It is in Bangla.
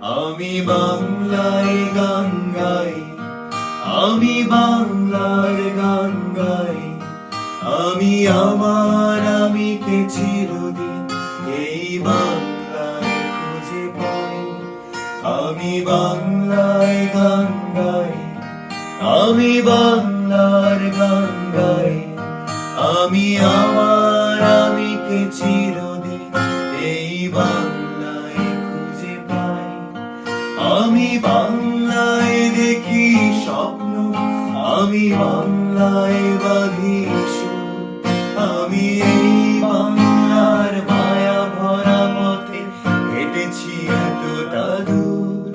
আমি বাংলায় গান গাই, আমি বাংলার গান গাই, আমি আমার আমিকে চিরদিন এই বাংলায় খুঁজে পাই। আমি বাংলায় গান গাই, আমি বাংলার গান গাই, আমি আমার আমিকে চিরদিন এই বাংলায় খুঁজে পাই। আমি বাংলায় দেখি স্বপ্ন, আমি বাংলায় বাঁধি সুর, আমি এই বাংলার মায়া ভরা পথে হেঁটেছি এতটা দূর।